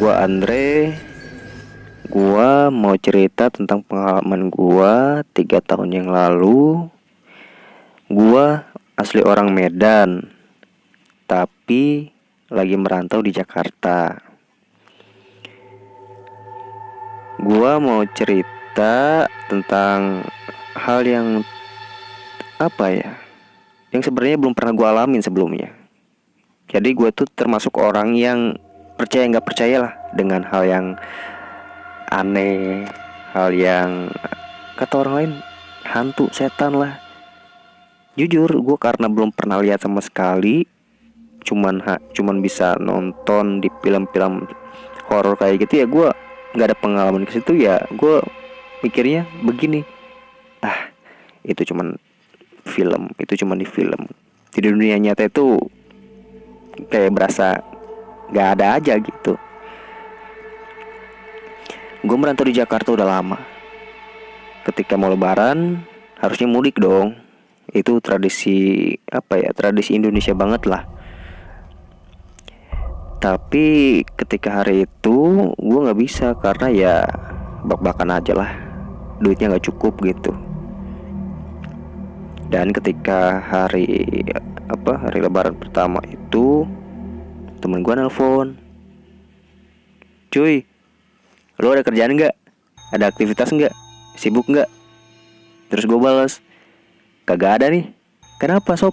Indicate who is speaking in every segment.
Speaker 1: Gua Andre. Gua mau cerita tentang pengalaman gua 3 tahun yang lalu. Gua asli orang Medan, tapi lagi merantau di Jakarta. Gua mau cerita tentang hal yang yang sebenarnya belum pernah gua alamin sebelumnya. Jadi gue tuh termasuk orang yang percaya nggak percaya lah dengan hal yang aneh, hal yang kata orang lain hantu, setan lah. Jujur gue karena belum pernah lihat sama sekali, cuman bisa nonton di film-film horor kayak gitu ya. Gue nggak ada pengalaman ke situ ya. Gue mikirnya begini, itu cuman film, itu cuman di film. Di dunia nyata itu kayak berasa gak ada aja gitu. Gue merantau di Jakarta udah lama. Ketika mau lebaran harusnya mudik dong. Itu tradisi tradisi Indonesia banget lah. Tapi ketika hari itu gue gak bisa karena ya bak-bakan aja lah, duitnya gak cukup gitu. Dan ketika hari lebaran pertama itu, temen gue nelpon, "Cuy, lo ada kerjaan gak? Ada aktivitas gak? Sibuk gak?" Terus gue balas, "Kagak ada nih." "Kenapa sob?"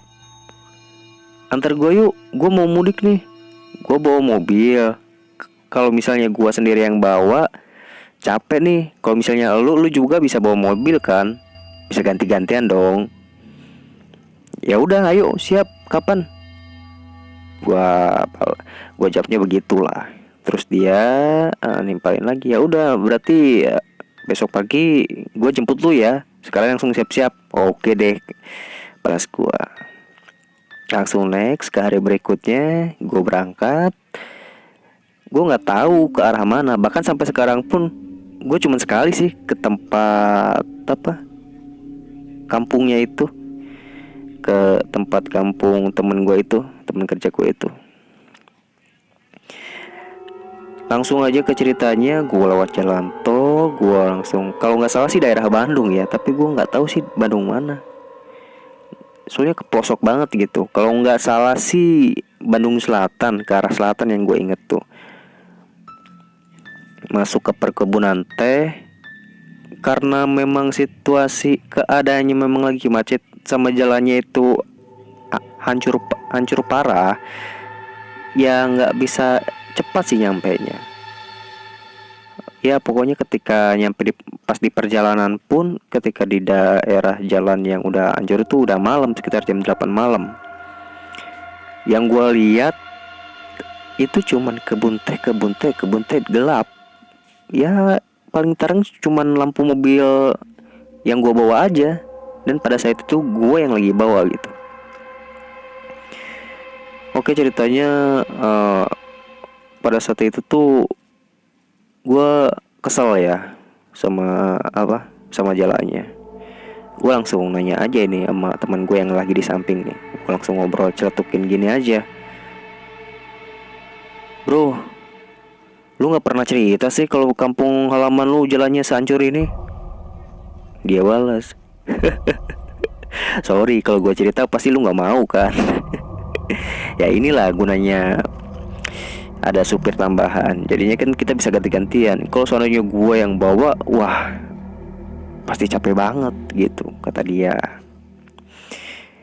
Speaker 1: "Antar gue yuk, gue mau mudik nih. Gue bawa mobil. Kalau misalnya gue sendiri yang bawa, capek nih. Kalau misalnya lu juga bisa bawa mobil kan? Bisa ganti-gantian dong." "Ya udah, ayo, siap. Kapan?" Gua jawabnya begitulah. Terus dia nimpalin lagi, "Ya udah, berarti besok pagi gue jemput lu ya. Sekarang langsung siap-siap." Oke deh, balas gua. Langsung next ke hari berikutnya, gue berangkat. Gue nggak tahu ke arah mana. Bahkan sampai sekarang pun gue cuma sekali sih ke tempat kampungnya itu, ke tempat kampung temen gue itu, temen kerja gue itu. Langsung aja ke ceritanya, gue lewat jalan tol, gue langsung, kalau nggak salah sih daerah Bandung ya, tapi gue nggak tahu sih Bandung mana. Soalnya ke pelosok banget gitu. Kalau nggak salah sih Bandung Selatan, ke arah selatan yang gue inget tuh. Masuk ke perkebunan teh, karena memang situasi keadaannya memang lagi macet, sama jalannya itu hancur parah. Ya nggak bisa cepat sih nyampainya. Ya pokoknya ketika pas di perjalanan pun, ketika di daerah jalan yang udah hancur itu udah malam, sekitar jam 8 malam. Yang gue lihat itu cuman kebun teh gelap. Ya paling terang cuman lampu mobil yang gue bawa aja. Dan pada saat itu gue yang lagi bawa gitu. Oke, ceritanya pada saat itu tuh gue kesel ya sama jalannya. Gue langsung nanya aja ini sama teman gue yang lagi di samping nih. Gue langsung ngobrol celetukin gini aja, "Bro, lu nggak pernah cerita sih kalau kampung halaman lu jalannya sehancur ini?" Dia balas, "Sorry, kalau gue cerita pasti lu nggak mau kan." Ya inilah gunanya ada supir tambahan. Jadinya kan kita bisa ganti-gantian. Kalau soalnya gue yang bawa, wah pasti capek banget gitu, kata dia.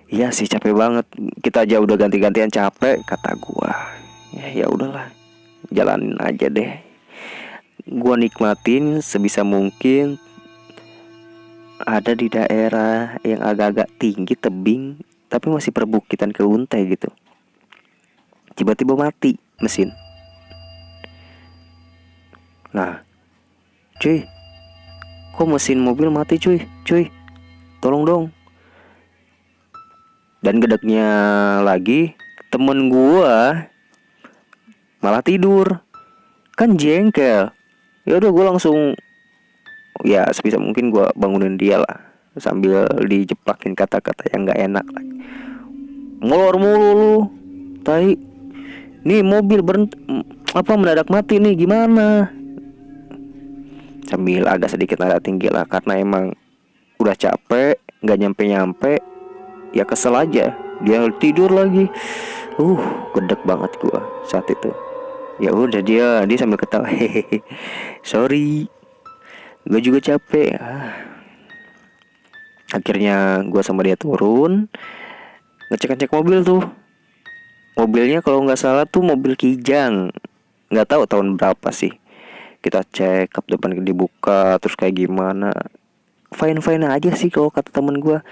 Speaker 1: "Iya sih capek banget. Kita aja udah ganti-gantian capek," kata gue. Ya udahlah, jalanin aja deh. Gue nikmatin sebisa mungkin. Ada di daerah yang agak-agak tinggi, tebing, tapi masih perbukitan keuntai gitu. Tiba-tiba mati mesin. Nah, cuy, kok mesin mobil mati cuy? Tolong dong. Dan gedeknya lagi, temen gua malah tidur. Kan jengkel. Ya udah, gua langsung, ya sebisa mungkin gua bangunin dia lah, sambil dijepakin kata-kata yang gak enak lagi. "Molor mulu lu, tai. Nih mobil berhenti." apa mendadak mati nih, gimana? Sambil agak sedikit nada tinggi lah, karena emang udah capek, nggak nyampe ya, kesel aja. Dia tidur lagi. Gedek banget gua saat itu. Ya udah, dia sambil ketawa, hehehe, sorry, gue juga capek. Akhirnya gua sama dia turun, ngecek mobil tuh. Mobilnya kalau nggak salah tuh mobil Kijang, nggak tahu tahun berapa sih. Kita cek kap depan dibuka, terus kayak gimana, fine aja sih kalau kata temen gua.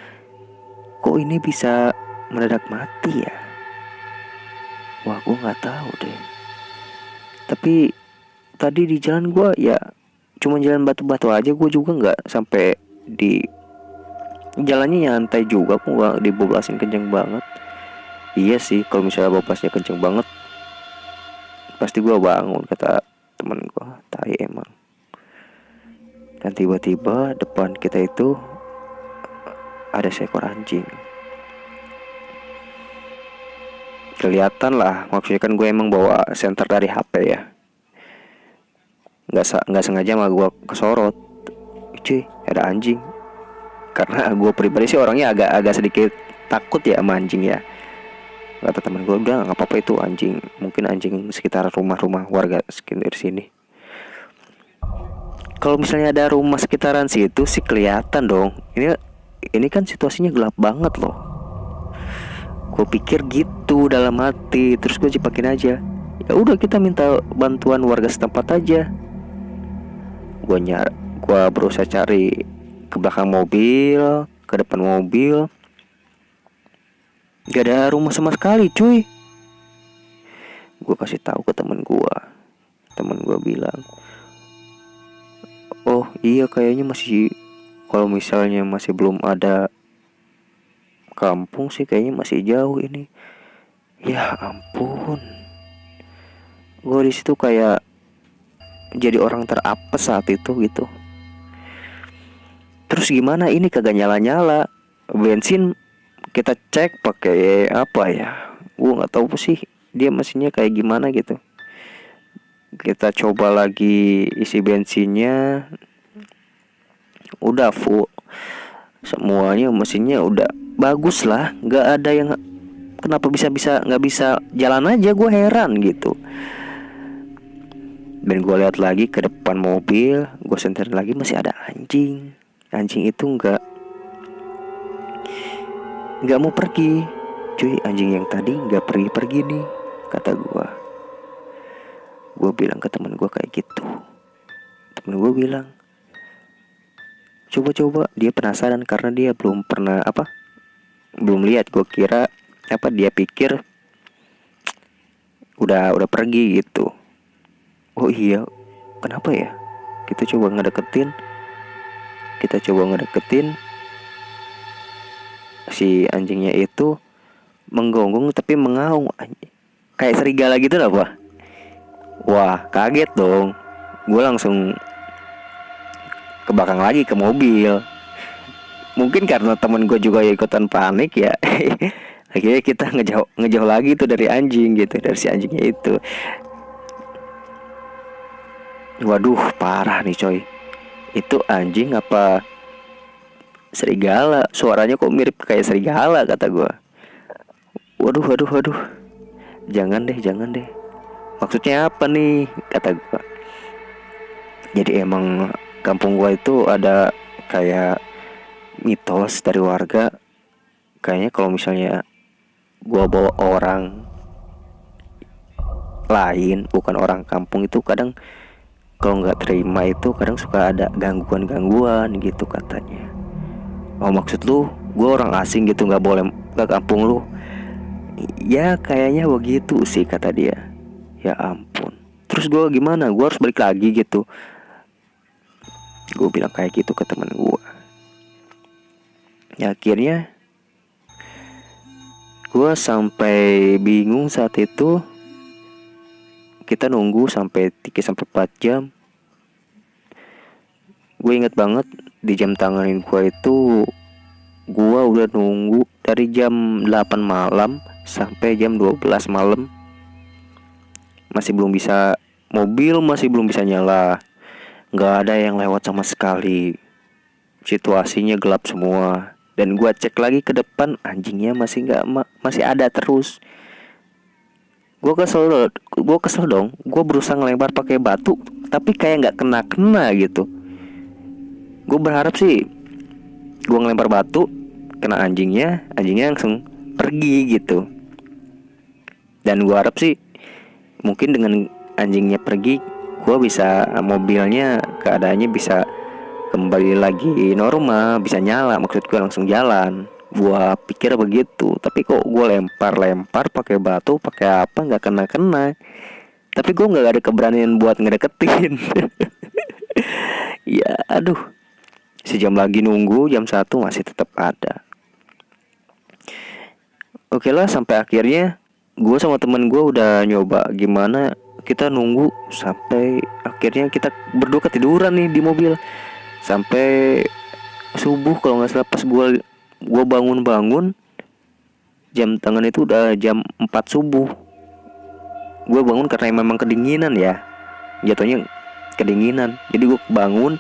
Speaker 1: Kok ini bisa mendadak mati ya? Wah, gua nggak tahu deh. Tapi tadi di jalan gua ya cuma jalan batu-batu aja, gua juga nggak sampai di jalannya nyantai juga, kok nggak diboblasin kenceng banget. Iya sih, kalau misalnya boblasnya kenceng banget pasti gua bangun, kata temen gua. Tai emang. Dan tiba-tiba depan kita itu ada seekor anjing. Kelihatan lah, maksudnya kan gue emang bawa senter dari HP ya. Nggak sengaja mah gue kesorot. Cuy, ada anjing. Karena gue pribadi sih orangnya agak sedikit takut ya sama anjing ya. Kata teman gue, udah nggak apa-apa itu anjing, mungkin anjing sekitar rumah-rumah warga sekitar sini. Kalau misalnya ada rumah sekitaran situ sih kelihatan dong. Ini kan situasinya gelap banget loh. Gue pikir gitu dalam hati, terus gue cipakin aja. Ya udah, kita minta bantuan warga setempat aja. Gue berusaha cari ke belakang mobil, ke depan mobil. Gak ada rumah sama sekali, cuy. Gue kasih tahu ke temen gue. Temen gue bilang, oh iya, kayaknya masih, kalau misalnya masih belum ada kampung sih, kayaknya masih jauh ini. Ya ampun, gue di situ kayak jadi orang terapes saat itu gitu. Terus gimana, ini kagak nyala-nyala bensin. Kita cek pakai apa ya, gue nggak tahu sih dia mesinnya kayak gimana gitu. Kita coba lagi isi bensinnya, udah full semuanya, mesinnya udah bagus lah, nggak ada yang kenapa bisa nggak bisa jalan aja, gue heran gitu. Dan gue lihat lagi ke depan mobil, gue senterin lagi, masih ada anjing. Anjing itu nggak mau pergi, cuy. Anjing yang tadi nggak pergi nih, kata gue. Gue bilang ke temen gue kayak gitu. Temen gue bilang, coba. Dia penasaran karena dia belum pernah belum lihat. Gue kira dia pikir udah pergi gitu. Oh iya, kenapa ya? Kita coba ngedeketin. Si anjingnya itu menggonggong tapi mengaung, kayak serigala gitu lah, Pak. Wah, kaget dong. Gue langsung ke belakang lagi ke mobil. Mungkin karena temen gue juga ikutan panik ya. Akhirnya kita ngejauh lagi tuh dari anjing gitu, dari si anjingnya itu. Waduh, parah nih coy. Itu anjing apa serigala? Suaranya kok mirip kayak serigala, kata gue. Waduh. Jangan deh. Maksudnya apa nih, kata gue. Jadi emang kampung gue itu ada kayak mitos dari warga. Kayaknya kalau misalnya gue bawa orang lain, bukan orang kampung, itu kadang kalau nggak terima itu kadang suka ada gangguan gitu katanya. Oh, maksud lu gue orang asing gitu, nggak boleh ke kampung lu? Ya kayaknya begitu sih, kata dia. Ya ampun. Terus gue gimana? Gue harus balik lagi gitu. Gue bilang kayak gitu ke teman gue. Ya akhirnya gue sampai bingung saat itu. Kita nunggu sampai 3-4 jam. Gue inget banget di jam tanganin gue itu, gue udah nunggu dari jam 8 malam sampai jam 12 malam mobil masih belum bisa nyala, nggak ada yang lewat sama sekali, situasinya gelap semua. Dan gua cek lagi ke depan, anjingnya masih ada terus. Gue kesel dong. Gue berusaha ngelempar pakai batu, tapi kayak nggak kena gitu. Gue berharap sih gue ngelempar batu kena anjingnya langsung pergi gitu. Dan gue harap sih mungkin dengan anjingnya pergi, gue bisa, mobilnya keadaannya bisa kembali lagi normal, bisa nyala, maksud gue langsung jalan. Gua pikir begitu, tapi kok gue lempar pakai batu, pakai apa, nggak kena. Tapi gue nggak ada keberanian buat ngedeketin. Ya aduh, sejam lagi nunggu, jam 1 masih tetap ada. Oke lah, sampai akhirnya gue sama temen gue udah nyoba gimana, kita nunggu sampai akhirnya kita berdua ketiduran nih di mobil sampai subuh kalau nggak salah. Pas gue bangun jam tangan itu udah jam 4 subuh. Gue bangun karena memang kedinginan ya, jatuhnya kedinginan. Jadi gue bangun,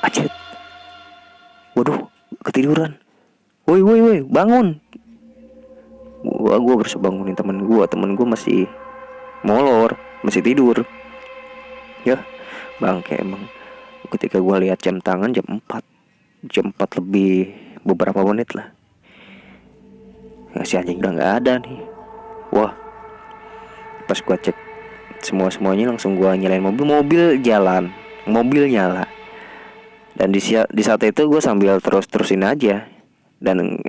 Speaker 1: acet, waduh ketiduran. Woi bangun. Gue harus bangunin temen gue masih molor, masih tidur. Ya bangke emang. Ketika gue lihat jam tangan jam 4 lebih beberapa menit lah, ya, si anjing udah nggak ada nih. Wah, pas gue cek semuanya langsung gue nyalain mobil jalan, mobil nyala. Dan di saat itu gue sambil terusin aja. Dan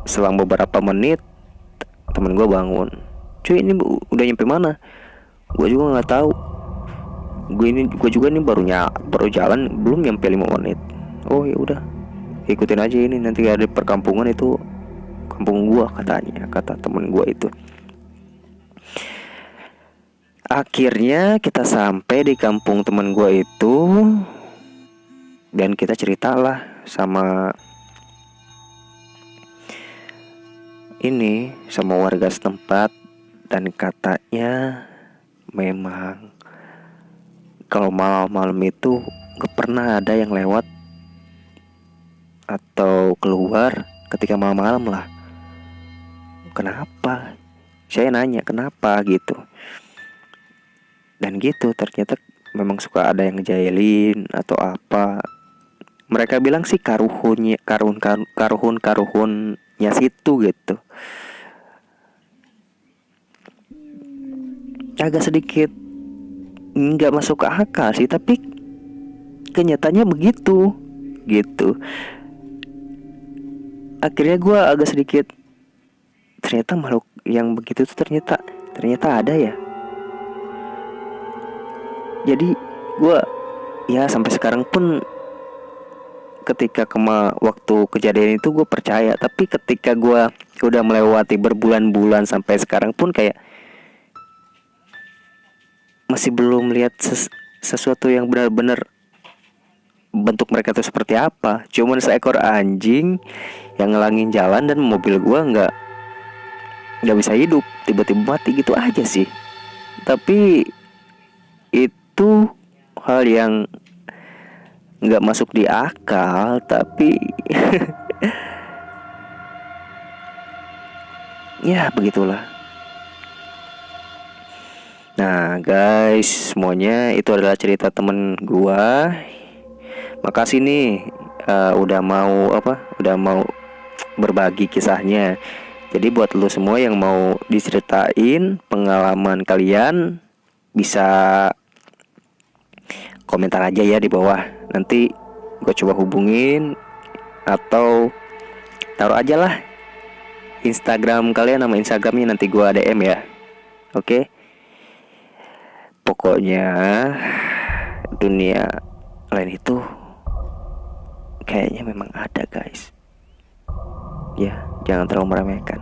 Speaker 1: selang beberapa menit temen gue bangun, cuy ini udah nyampe mana? Gue juga nggak tahu. Gue juga nih baru jalan, belum nyampe 5 menit. Oh ya udah, ikutin aja ini, nanti ada perkampungan itu kampung gua katanya, kata temen gua itu. Akhirnya kita sampai di kampung temen gua itu, dan kita ceritalah sama warga setempat. Dan katanya memang kalau malam-malam itu gak pernah ada yang lewat atau keluar ketika malam-malam lah. Kenapa? Saya nanya kenapa gitu. Dan gitu, ternyata memang suka ada yang ngejailin atau apa. Mereka bilang sih karuhunnya situ gitu. Agak sedikit nggak masuk ke akal sih, tapi kenyataannya begitu gitu. Akhirnya gue agak sedikit, ternyata makhluk yang begitu tuh ternyata ada ya. Jadi gue ya sampai sekarang pun ketika waktu kejadian itu gue percaya. Tapi ketika gue udah melewati berbulan-bulan sampai sekarang pun kayak masih belum lihat sesuatu yang benar-benar bentuk mereka tuh seperti apa. Cuman seekor anjing yang ngelangin jalan dan mobil gua nggak bisa hidup, tiba-tiba mati gitu aja sih. Tapi itu hal yang nggak masuk di akal, tapi ya begitulah. Nah guys, semuanya itu adalah cerita temen gua. Makasih nih udah mau berbagi kisahnya. Jadi buat lo semua yang mau diceritain pengalaman kalian, bisa komentar aja ya di bawah. Nanti gue coba hubungin atau taruh aja lah Instagram kalian, nama Instagramnya nanti gue DM ya. Oke. Pokoknya dunia lain itu kayaknya memang ada guys. Ya, jangan terlalu meremehkan.